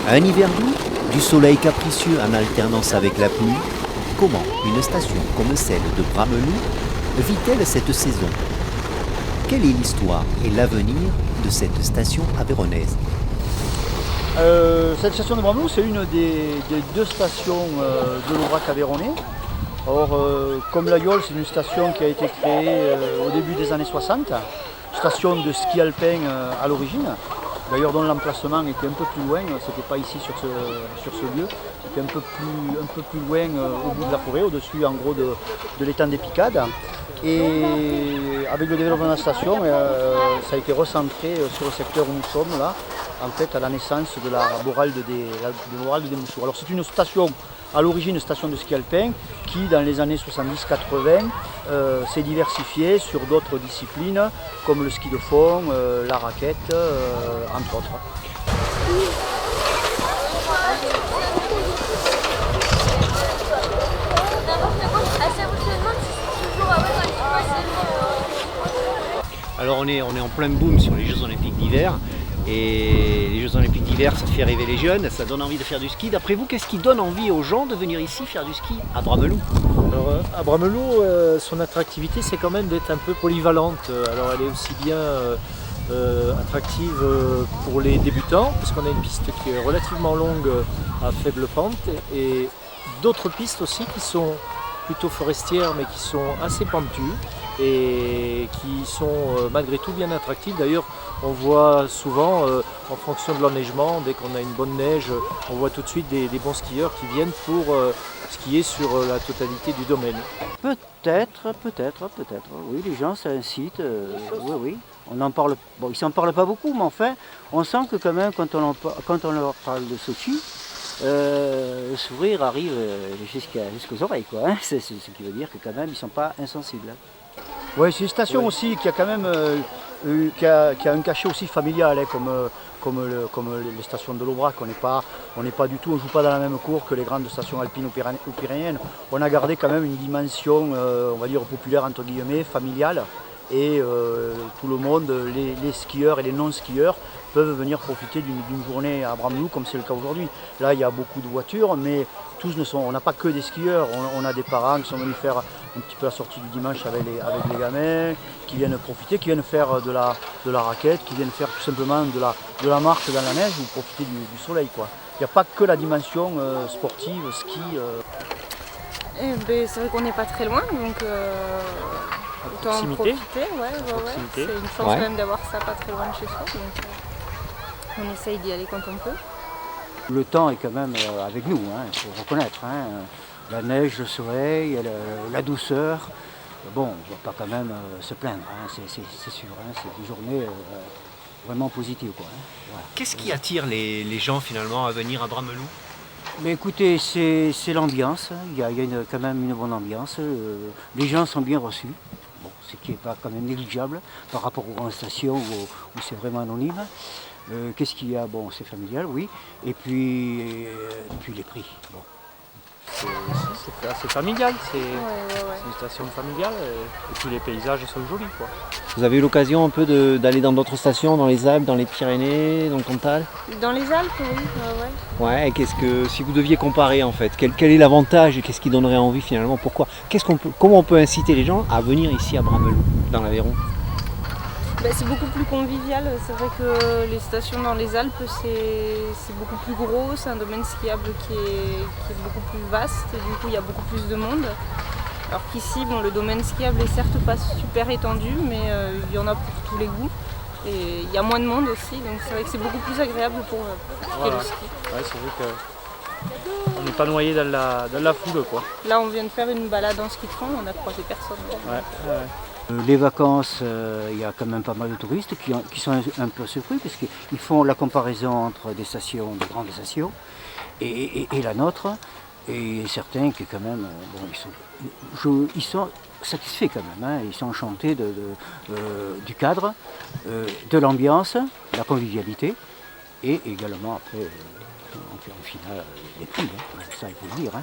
Un hiver doux, du soleil capricieux en alternance avec la pluie, comment une station comme celle de Bramelou vit-elle cette saison? Quelle est l'histoire et l'avenir de cette station aveyronnaise? Cette station de Bramelou, c'est une des deux stations de l'Aubrac aveyronnais. Or, comme la Yole, c'est une station qui a été créée au début des années 60, station de ski alpin à l'origine. D'ailleurs, dont l'emplacement était un peu plus loin, c'était pas ici sur ce lieu, c'était un peu plus loin au bout de la forêt, au-dessus en gros de l'étang des Picades. Et avec le développement de la station, ça a été recentré sur le secteur où nous sommes là, en fait à la naissance de la Borale de Moussours. Alors c'est une station, à l'origine une station de ski alpin, qui dans les années 70-80 s'est diversifiée sur d'autres disciplines, comme le ski de fond, la raquette, entre autres. Alors on est en plein boom sur les Jeux Olympiques d'hiver. Et les Jeux Olympiques d'hiver, ça fait rêver les jeunes, ça donne envie de faire du ski. D'après vous, qu'est-ce qui donne envie aux gens de venir ici faire du ski à Bramelou? Alors, à Bramelou, son attractivité, c'est quand même d'être un peu polyvalente. Alors elle est aussi bien attractive pour les débutants, parce qu'on a une piste qui est relativement longue à faible pente, et d'autres pistes aussi qui sont plutôt forestières, mais qui sont assez pentues et qui sont malgré tout bien attractives. D'ailleurs, on voit souvent, en fonction de l'enneigement, dès qu'on a une bonne neige, on voit tout de suite des bons skieurs qui viennent pour skier sur la totalité du domaine. Peut-être, oui, les gens ça incite, oui. On en parle, bon, ils s'en parlent pas beaucoup, mais enfin, on sent que quand même, quand on leur parle de Sochi, le sourire arrive jusqu'aux oreilles, quoi. Hein. C'est ce qui veut dire que quand même, ils sont pas insensibles. Hein. Oui, c'est une station aussi qui a quand même qui a un cachet aussi familial, hein, comme les stations de l'Aubrac. On n'est pas du tout, on joue pas dans la même cour que les grandes stations alpines ou pyrénéennes. On a gardé quand même une dimension, on va dire populaire entre guillemets, familiale. Et tout le monde, les skieurs et les non-skieurs peuvent venir profiter d'une journée à Bramelou comme c'est le cas aujourd'hui. Là il y a beaucoup de voitures, mais on n'a pas que des skieurs, on a des parents qui sont venus faire un petit peu la sortie du dimanche avec les gamins, qui viennent profiter, qui viennent faire de la raquette, qui viennent faire tout simplement de la marche dans la neige ou profiter du soleil, quoi. Il n'y a pas que la dimension sportive, ski. C'est vrai qu'on n'est pas très loin, donc autant en profiter. C'est une chance quand même d'avoir ça pas très loin de chez soi, donc on essaye d'y aller quand on peut. Le temps est quand même avec nous, il faut reconnaître. Hein. La neige, le soleil, la douceur. Bon, on ne va pas quand même se plaindre, hein, c'est sûr. Hein, c'est une journée vraiment positive, quoi. Hein. Voilà. Qu'est-ce qui attire les gens finalement à venir à Bramelou? Mais écoutez, c'est l'ambiance. Il y a quand même une bonne ambiance. Les gens sont bien reçus. Bon, ce qui n'est pas quand même négligeable par rapport aux grandes stations où c'est vraiment anonyme. Qu'est-ce qu'il y a? Bon, c'est familial, oui. Et puis les prix. Bon. C'est assez familial, c'est une station familiale et puis les paysages sont jolis, quoi. Vous avez eu l'occasion un peu d'aller dans d'autres stations, dans les Alpes, dans les Pyrénées, dans le Cantal? Dans les Alpes, oui. Ouais, si vous deviez comparer en fait, quel est l'avantage et qu'est-ce qui donnerait envie finalement? Pourquoi? Comment on peut inciter les gens à venir ici à Bramelou, dans l'Aveyron? C'est beaucoup plus convivial, c'est vrai que les stations dans les Alpes c'est beaucoup plus gros, c'est un domaine skiable qui est beaucoup plus vaste et du coup il y a beaucoup plus de monde. Alors qu'ici, le domaine skiable est certes pas super étendu, mais il y en a pour tous les goûts. Et il y a moins de monde aussi, donc c'est vrai que c'est beaucoup plus agréable pour le ski. Ouais, c'est vrai qu'on n'est pas noyé dans la foule, quoi. Là on vient de faire une balade en ski de fond, on a croisé personne. Ouais. Les vacances, il y a quand même pas mal de touristes qui sont un peu surpris parce qu'ils font la comparaison entre des grandes stations et la nôtre. Et certains qui quand même, ils sont satisfaits quand même, hein, ils sont enchantés du cadre, de l'ambiance, de la convivialité et également après, en finale, les prix, hein, ça il faut le dire. Hein.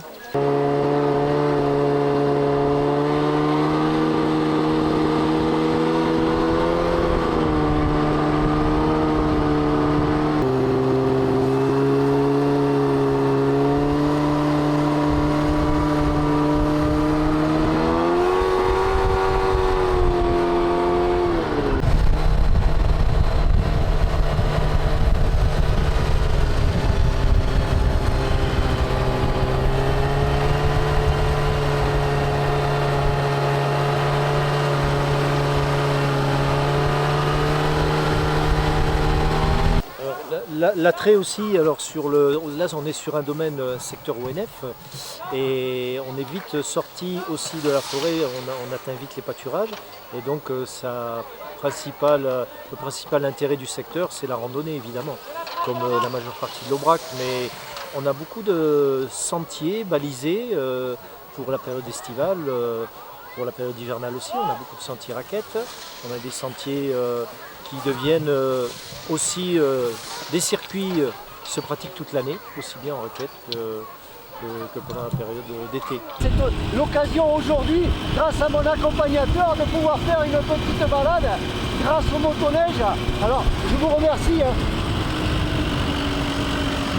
l'attrait aussi, alors là on est sur un domaine, un secteur ONF, et on est vite sorti aussi de la forêt, on atteint vite les pâturages, et donc le principal intérêt du secteur, c'est la randonnée évidemment, comme la majeure partie de l'Aubrac, mais on a beaucoup de sentiers balisés pour la période estivale. Pour la période hivernale aussi, on a beaucoup de sentiers raquettes, on a des sentiers qui deviennent aussi des circuits qui se pratiquent toute l'année, aussi bien en raquette que pendant la période d'été. C'est l'occasion aujourd'hui, grâce à mon accompagnateur, de pouvoir faire une petite balade grâce au motoneige. Alors, je vous remercie.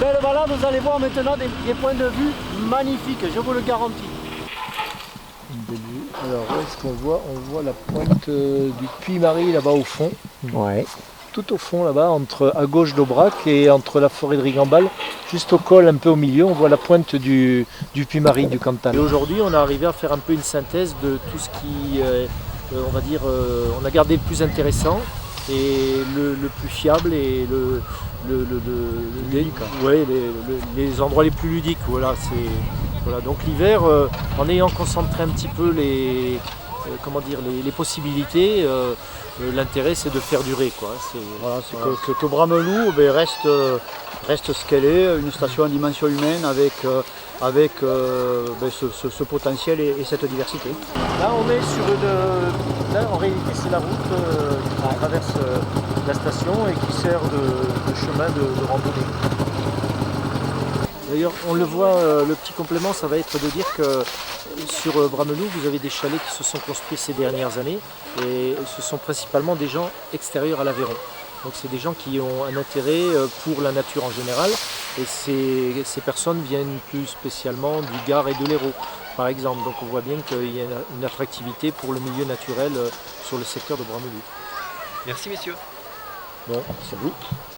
Belle balade, vous allez voir maintenant des points de vue magnifiques, je vous le garantis. Alors, où est-ce qu'on voit? On voit la pointe du Puy-Marie là-bas au fond. Ouais. Tout au fond là-bas, à gauche d'Aubrac et entre la forêt de Rigambal, juste au col, un peu au milieu, on voit la pointe du Puy-Marie, du Cantal. Et aujourd'hui, on est arrivé à faire un peu une synthèse de tout ce qui, on va dire, on a gardé le plus intéressant et le plus fiable et les endroits les plus ludiques. Voilà, donc l'hiver, en ayant concentré un petit peu les possibilités, l'intérêt c'est de faire durer, quoi. Que Bramelou reste ce qu'elle est, une station à dimension humaine avec ce potentiel et cette diversité. Là on est là en réalité c'est la route qui traverse la station et qui sert de chemin de randonnée. D'ailleurs, on le voit, le petit complément, ça va être de dire que sur Bramelou, vous avez des chalets qui se sont construits ces dernières années et ce sont principalement des gens extérieurs à l'Aveyron. Donc c'est des gens qui ont un intérêt pour la nature en général et ces personnes viennent plus spécialement du Gard et de l'Hérault, par exemple. Donc on voit bien qu'il y a une attractivité pour le milieu naturel sur le secteur de Bramelou. Merci messieurs. Bon, c'est vous.